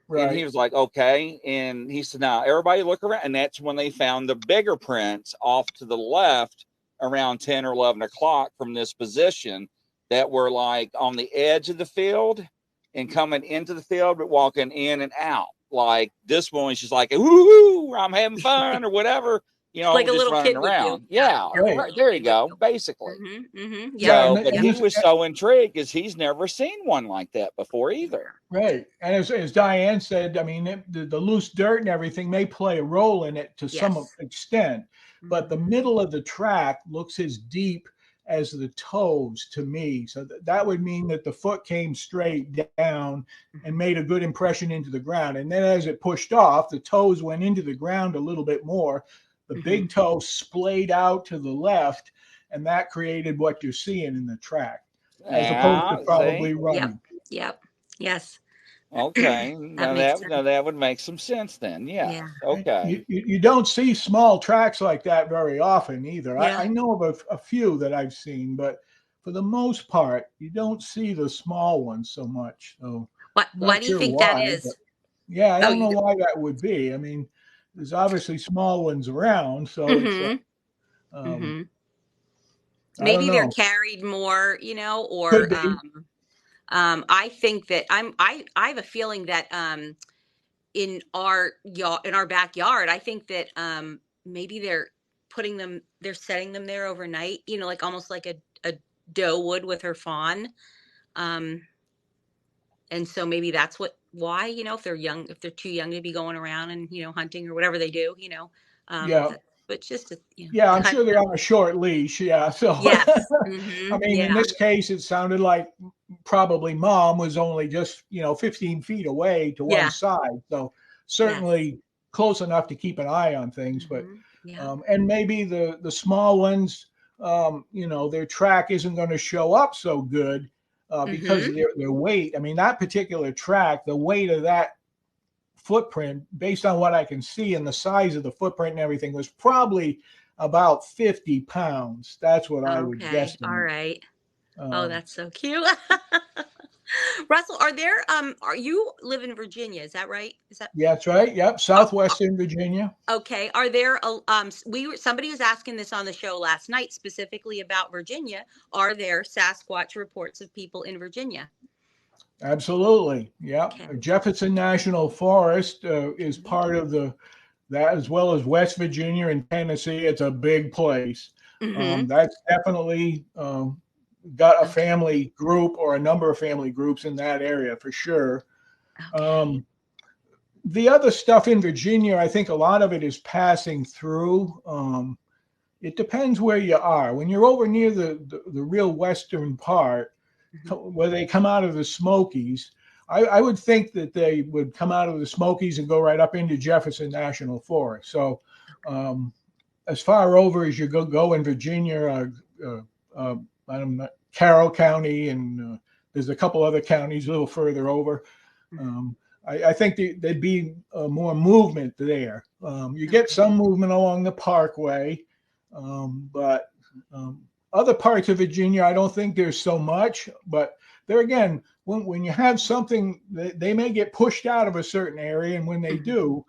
Right. And he was like, okay. And he said, now everybody look around. And that's when they found the bigger prints off to the left around 10 or 11 o'clock from this position that were like on the edge of the field and coming into the field, but walking in and out. Like this one was just like, ooh, I'm having fun or whatever. You know, like a just little running kid around. Yeah, right. There you go. Basically. Yeah. So, but he was so intrigued because he's never seen one like that before either. Right. And as Diane said, I mean, the loose dirt and everything may play a role in it to some extent, but the middle of the track looks as deep as the toes to me. So that would mean that the foot came straight down and made a good impression into the ground. And then as it pushed off, the toes went into the ground a little bit more. The big toe splayed out to the left, and that created what you're seeing in the track, as opposed to probably running. Yep. Yes. Okay, That makes sense. now that would make some sense then. Yeah. Yeah. Okay. You don't see small tracks like that very often either. Yeah. I know of a few that I've seen, but for the most part, you don't see the small ones so much. So Why I'm why not do you sure think that why, but is? yeah, I Oh, don't know you why that would be. I mean, there's obviously small ones around, so it's mm-hmm. um, Mm-hmm. I don't Maybe they're know. carried more, Could or be. I think that I have a feeling that in our in our backyard, I think that maybe they're setting them there overnight, like almost like a doe would with her fawn. Um and so maybe that's why, if they're too young to be going around and, hunting or whatever they do, Yeah. but just to, Yeah, I'm kind sure they're of, on a short leash. Yeah. So, yes. I mean, in Yeah. this case, it sounded like probably mom was only just, 15 feet away to one Yeah. side. So, Yes. certainly close enough to keep an eye on things. But, Yeah. and maybe the small ones, their track isn't going to show up so good because of their weight. I mean, that particular track, the weight of that footprint, based on what I can see and the size of the footprint and everything, was probably about 50 pounds. That's what I would Okay. All guesstimate. right. Oh, Um, that's so cute. Russell, are you live in Virginia? Is that right? yeah, that's right. Yep, Oh, southwestern Virginia. okay. Are there somebody was asking this on the show last night specifically about Virginia. Are there Sasquatch reports of people in Virginia? Absolutely. Yeah. Okay. Jefferson National Forest is Mhm. part of that, as well as West Virginia and Tennessee. It's a big place. Mhm. That's definitely got a Okay. family group or a number of family groups in that area for sure. Okay. The other stuff in Virginia, I think a lot of it is passing through. It depends where you are. When you're over near the real western part, Mhm. where they come out of the Smokies, I would think that they would come out of the Smokies and go right up into Jefferson National Forest. So, as far over as you go in Virginia, I don't know, Carroll County, and there's a couple other counties a little further over. Um, I think there'd be more movement there. You get Okay. some movement along the Parkway, but other parts of Virginia, I don't think there's so much. But there again, when you have something, they may get pushed out of a certain area, and when they Mhm. do,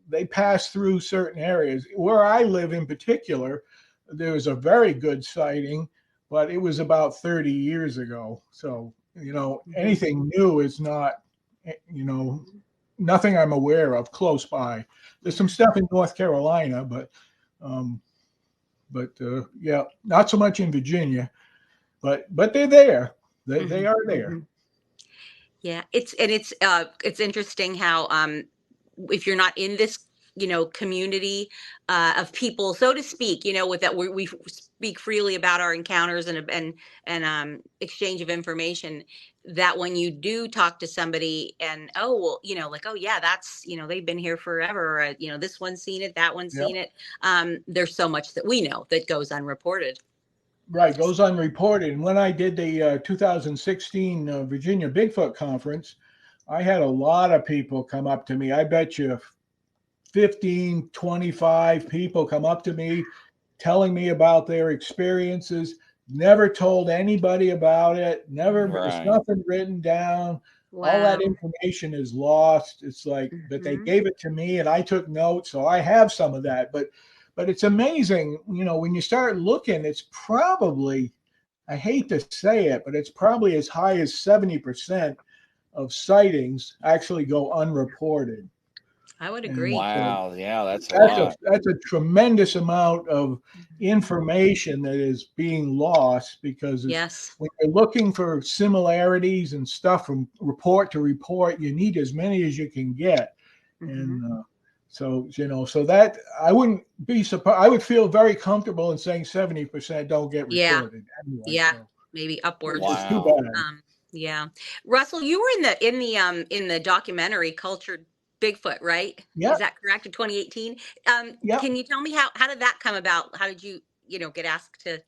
they pass through certain areas. Where I live in particular, there was a very good sighting, but it was about 30 years ago. So, Mhm. anything new is not, you know, nothing I'm aware of close by. There's some Yeah. stuff in North Carolina, um, yeah, not so much in Virginia. But they're there. They Mhm. are there. Mhm. Yeah, it's interesting how if you're not in this community of people, so to speak, with that we speak freely about our encounters and exchange of information, that when you do talk to somebody and oh well, like, oh yeah, that's they've been here forever, or, this one's seen it, that one's Yep. seen it. There's so much that we know that goes unreported. Right, goes unreported. And when I did the 2016 Virginia Bigfoot conference, I had a lot of people come up to me. I bet you 15, 25 people come up to me telling me about their experiences, never told anybody about it, never, it's Right. nothing written down. All that Wow. information is lost. It's like, but they Hmm. gave it to me and I took notes, so I have some of that. But it's amazing, when you start looking, it's probably, I hate to say it, but it's probably as high as 70% of sightings actually go unreported. I would And agree. so Wow. Yeah, that's a Yeah. lot. that's a tremendous amount of Mhm. information that is being lost because Yes. when you're looking for similarities and stuff from report to report, you need as many as you can get. Hmm. And so that I wouldn't be surprised. I would feel very comfortable in saying 70% don't get Yeah. reported anyway. Yeah. So Maybe which is upwards. too Wow. bad. Yeah. Russell, you were in the documentary Cultured Bigfoot, right? Is Yep. that correct? In 2018. Yep. Can you tell me how did that come about? How did you, get asked to?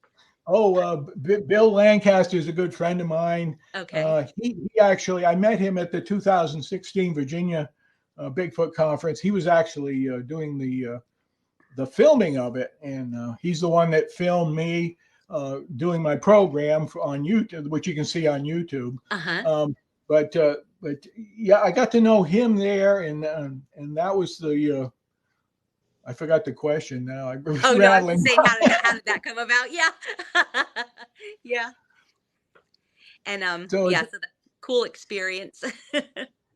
Bill Lancaster is a good friend of mine. Okay. He actually, I met him at the 2016 Virginia Bigfoot conference. He was actually doing the filming of it, and he's the one that filmed me doing my program on YouTube, which you can see on YouTube. But yeah, I got to know him there, and that was the. I forgot the question now. No, I was saying how did that come about? Yeah, yeah, and so that cool experience.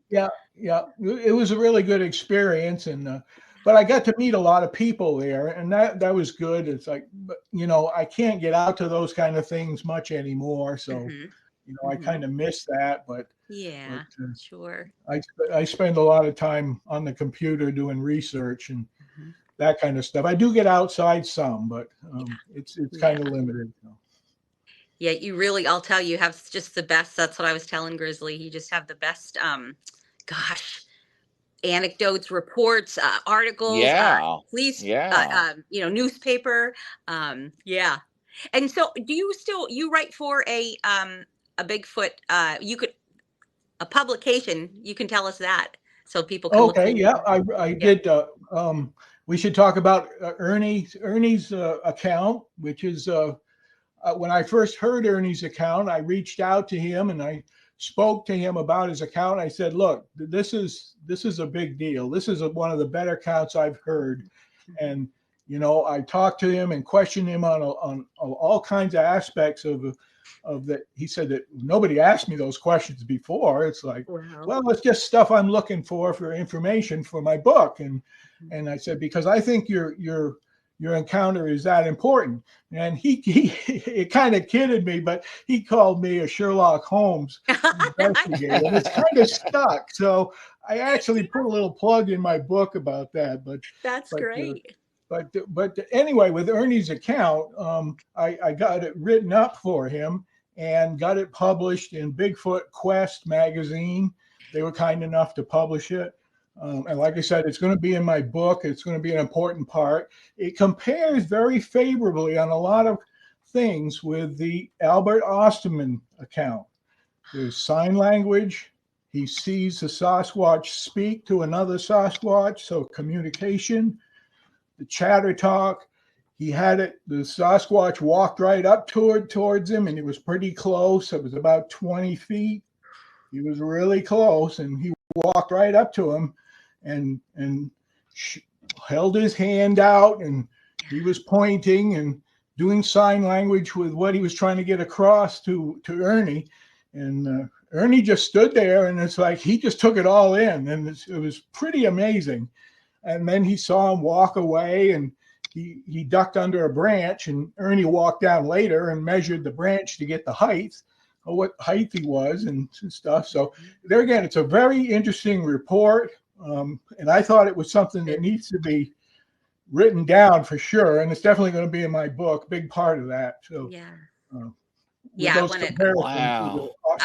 Yeah, it was a really good experience, and but I got to meet a lot of people there, and that was good. It's like, I can't get out to those kind of things much anymore, so I kind of miss that. But yeah, sure. I spend a lot of time on the computer doing research and that kind of stuff. I do get outside some, but it's kind of limited. Yeah, you really, I'll tell you, have just the best. That's what I was telling Grizzly. You just have the best, anecdotes, reports, articles, police, newspaper. Yeah. And so do you write for a Bigfoot, a publication, you can tell us that so people can look. Yeah, I did. We should talk about Ernie's account, which is when I first heard Ernie's account, I reached out to him and I spoke to him about his account. I said, look, this is a big deal. This is one of the better accounts I've heard. And, I talked to him and questioned him on all kinds of aspects of that. He said that nobody asked me those questions before. It's like, well, it's just stuff I'm looking for information for my book. And I said, because I think your encounter is that important. And he kind of kidded me, but he called me a Sherlock Holmes investigator. And it's kind of stuck. So I actually put a little plug in my book about that. But that's great. But anyway, with Ernie's account, I got it written up for him and got it published in Bigfoot Quest magazine. They were kind enough to publish it. And like I said, it's going to be in my book. It's going to be an important part. It compares very favorably on a lot of things with the Albert Osterman account. There's sign language. He sees the Sasquatch speak to another Sasquatch, so communication. The chatter talk. He had it. The Sasquatch walked right up towards him, and it was pretty close. It was about 20 feet. He was really close, and he walked right up to him and held his hand out, and he was pointing and doing sign language with what he was trying to get across to Ernie. And Ernie just stood there, and it's like he just took it all in, and it was pretty amazing. And then he saw him walk away, and he ducked under a branch, and Ernie walked down later and measured the branch to get the height, or what height he was and stuff. So there again, it's a very interesting report. And I thought it was something that needs to be written down for sure. And it's definitely going to be in my book, big part of that. So I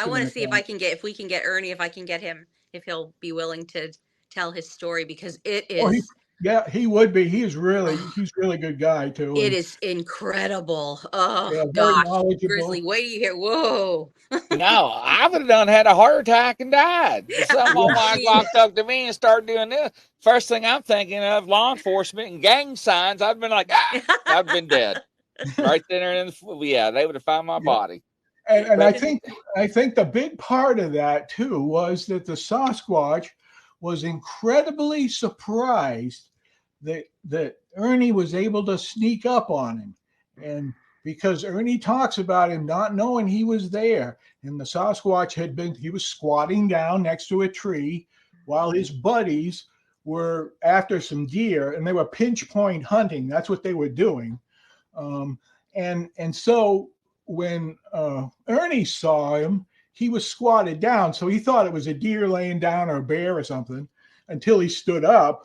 want to see if we can get Ernie, if I can get him, if he'll be willing to tell his story, because it is. He would be. He's really a good guy too. It is incredible. Oh gosh, Grizzly, wait till you hear. Whoa. No, I would have had a heart attack and died. Someone walked up to me and started doing this. First thing I'm thinking of, law enforcement and gang signs. I'd been like, I'd been dead right there. They would have found my body. And I think the big part of that too was that the Sasquatch was incredibly surprised that Ernie was able to sneak up on him. And because Ernie talks about him not knowing he was there, and the Sasquatch he was squatting down next to a tree while his buddies were after some deer, and they were pinch point hunting. That's what they were doing. And so when Ernie saw him, he was squatted down. So he thought it was a deer laying down or a bear or something until he stood up.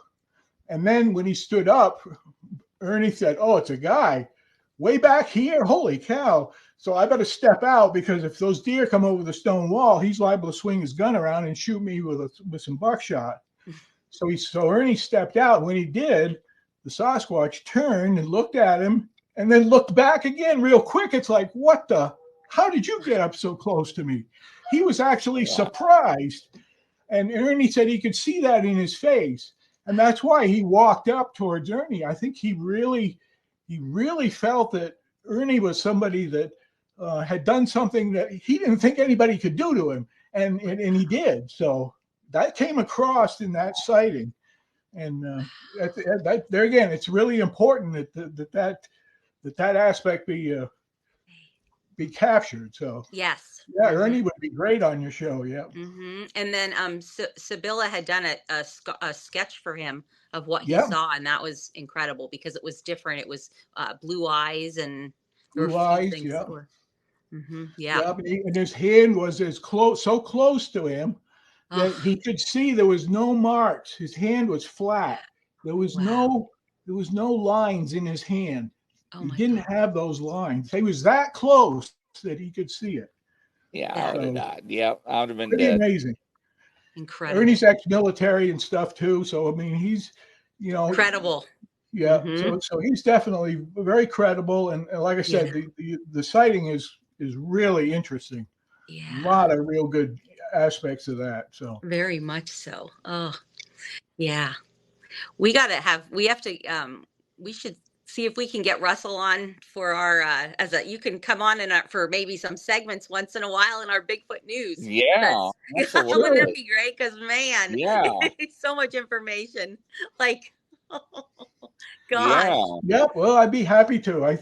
And then when he stood up, Ernie said, "Oh, it's a guy way back here. Holy cow." So I better step out, because if those deer come over the stone wall, he's liable to swing his gun around and shoot me with some buckshot. So Ernie stepped out. When he did, the Sasquatch turned and looked at him and then looked back again real quick. It's like, what the? How did you get up so close to me? He was actually surprised. And Ernie said he could see that in his face. And that's why he walked up towards Ernie. I think he really felt that Ernie was somebody that had done something that he didn't think anybody could do to him. And he did. So that came across in that sighting. And that there again, it's really important that aspect be captured. So yes, yeah, Ernie would be great on your show. Yeah. And then Sibylla had done a sketch for him of what he saw, and that was incredible because it was different. It was blue eyes and blue eyes. Yeah. And his hand was so close to him that he could see there was no marks. His hand was flat. There was no lines in his hand. He didn't have those lines. He was that close that he could see it. Yeah, I would have died. Yep, I would have been dead. Amazing. Incredible. Ernie's ex-military and stuff too. So I mean, he's credible. Yeah. So he's definitely very credible. And like I said, the sighting is really interesting. Yeah. A lot of real good aspects of that. So very much so. Oh, yeah. We should see if we can get Russell on for our you can come on for maybe some segments once in a while in our Bigfoot news. Yeah, wouldn't that be great? Because man, yeah, so much information. Like, gosh. Yeah. Well, I'd be happy to. I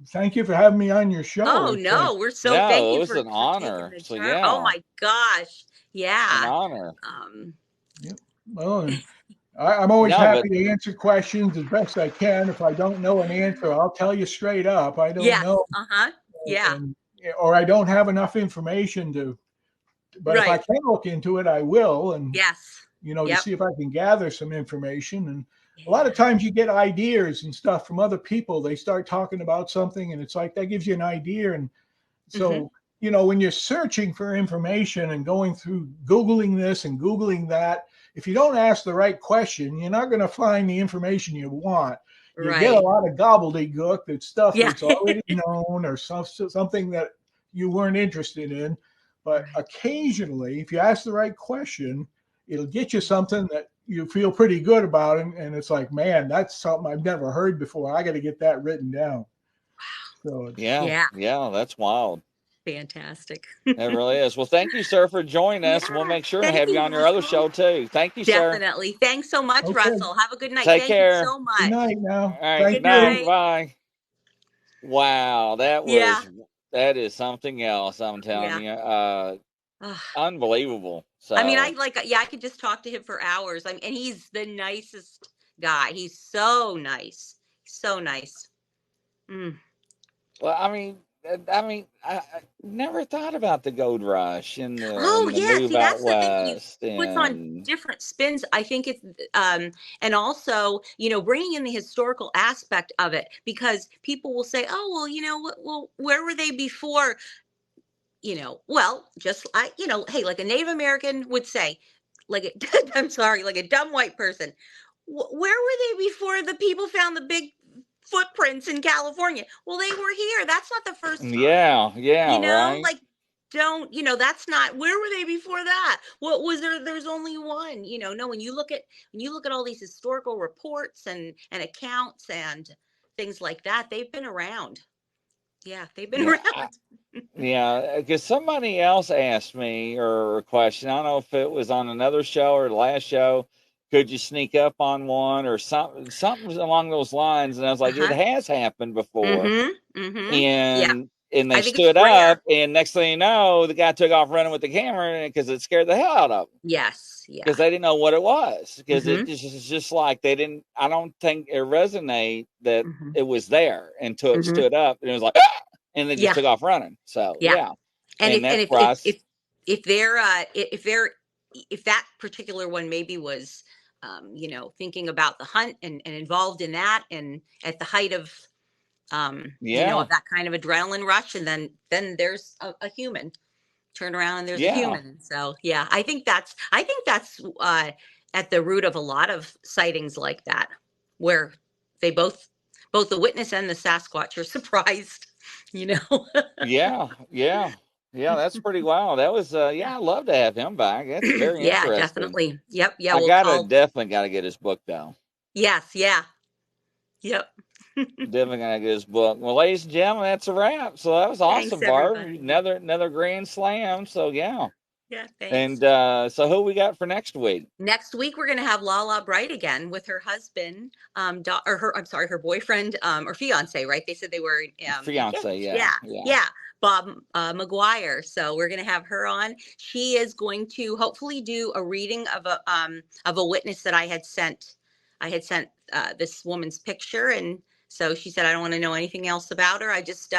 thank you for having me on your show. Oh no, we're so thank you. It was an honor. So yeah. Oh my gosh. Yeah. An honor. Well. I'm always happy to answer questions as best I can. If I don't know an answer, I'll tell you straight up. I don't know. Yeah. Or I don't have enough information to. But if I can look into it, I will. And to see if I can gather some information. And a lot of times you get ideas and stuff from other people. They start talking about something, and it's like that gives you an idea. And so when you're searching for information and going through Googling this and Googling that. If you don't ask the right question, you're not going to find the information you want. You get a lot of gobbledygook, that's stuff that's already known or something that you weren't interested in. But occasionally, if you ask the right question, it'll get you something that you feel pretty good about. And it's like, man, that's something I've never heard before. I got to get that written down. Wow. So yeah, that's wild. Fantastic. It really is. Well, thank you, sir, for joining us. We'll make sure to have you on your other show too. Thank you, sir. Definitely. Thanks so much, Russell. Have a good night. Thank care. You so much. Good night now. All right. Good night. Bye. Wow, that is something else. I'm telling you. Unbelievable. So I mean, I could just talk to him for hours. And he's the nicest guy. He's so nice. So nice. Well, I mean, I never thought about the gold rush and the see, that's west. The thing. He puts on different spins. I think it's, and also, bringing in the historical aspect of it, because people will say, oh, well, where were they before? Just hey, like a Native American would say, like a dumb white person, where were they before the people found the big footprints in California? Well, they were here. That's not the first time. Right. Like, don't, that's not, where were they before that? What was there? There's only one, no, when you look at all these historical reports and accounts and things like that, they've been around. Yeah, they've been around. Because somebody else asked me or a question. I don't know if it was on another show or the last show. Could you sneak up on one or something along those lines? And I was like, it has happened before. And they stood up, and next thing you know, the guy took off running with the camera because it scared the hell out of them. Yes. Yeah. Because they didn't know what it was. Because it just like they didn't, I don't think it resonated that it was there and stood up and it was like, and they just took off running. So, And if that particular one maybe was, thinking about the hunt and involved in that and at the height of, of that kind of adrenaline rush. And then there's a human turn around and there's a human. So, I think that's at the root of a lot of sightings like that, where they both both the witness and the Sasquatch are surprised, you know. Yeah. That's pretty wild. That was, I love to have him back. That's very Yeah, interesting. definitely. Yep. Yeah. Definitely gotta get his book though. Yes. Yeah. Yep. Definitely gonna get his book. Well, ladies and gentlemen, that's a wrap. So that was awesome, Thanks, Barb. everybody. Another grand slam. So yeah. Yeah. Thanks. And so who we got for next week? Next week we're gonna have Lala Bright again with her husband, her boyfriend, or fiance, right? They said they were Fiance, yeah. Bob McGuire. So we're gonna have her on. She is going to hopefully do a reading of a witness that I had sent. This woman's picture, and so she said I don't want to know anything else about her. I just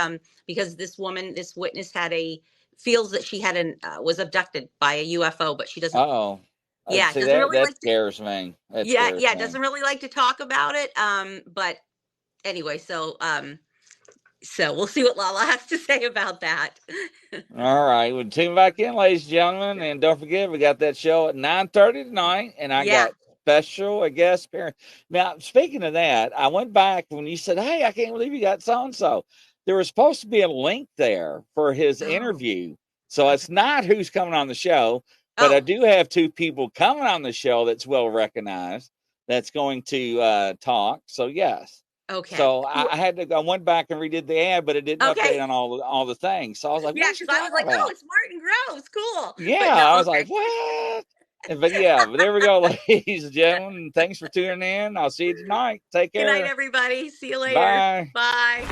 because this witness feels that she was abducted by a UFO, but she doesn't. Uh-oh. Yeah, doesn't really that scares me. Doesn't really like to talk about it. But anyway, so we'll see what Lala has to say about that. All right, we'll tune back in, ladies and gentlemen, and don't forget we got that show at 9:30 tonight, and I got special guest appearance. Now, speaking of that, I went back when you said, "Hey, I can't believe you got so and so." There was supposed to be a link there for his interview, so it's not who's coming on the show. But I do have two people coming on the show that's well recognized that's going to talk. So yes. Okay. So I went back and redid the ad, but it didn't update on all the things. So I was like, yeah, because I was like, oh, it's Martin Groves, cool. Yeah, I was like, what? But there we go, ladies and gentlemen. Thanks for tuning in. I'll see you tonight. Take care. Good night, everybody. See you later. Bye. Bye.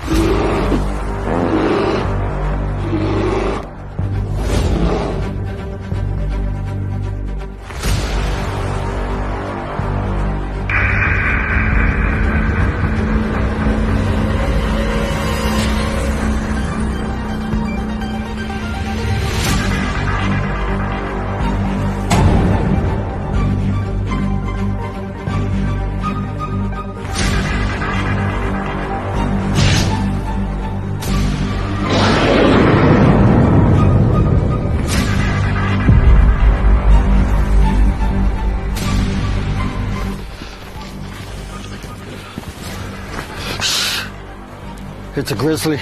It's a grizzly.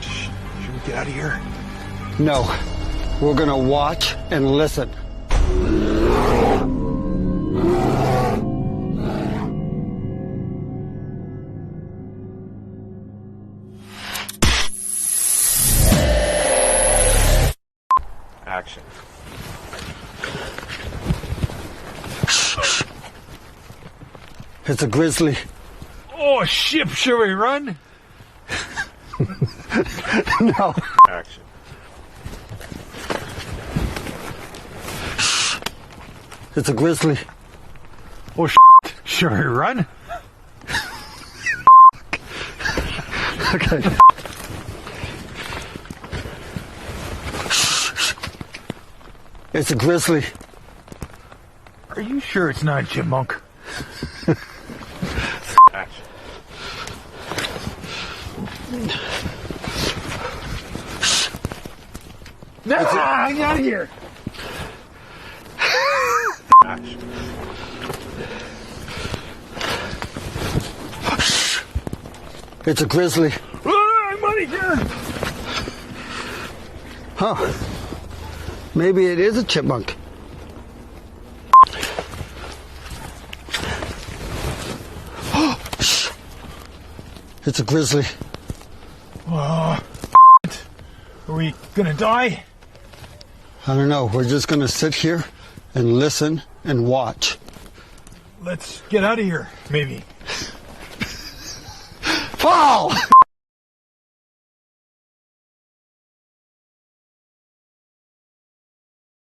Should we get out of here? No. We're gonna watch and listen. Action. It's a grizzly. Oh, shit, should we run? No. Action. It's a grizzly. Oh, should we run? Okay. It's a grizzly. Are you sure it's not a chipmunk? Action. No, get out of here. Action. It's a grizzly. I'm out of here. Huh. Maybe it is a chipmunk. It's a grizzly. Are we gonna die? I don't know. We're just gonna sit here and listen and watch. Let's get out of here, maybe. Fall!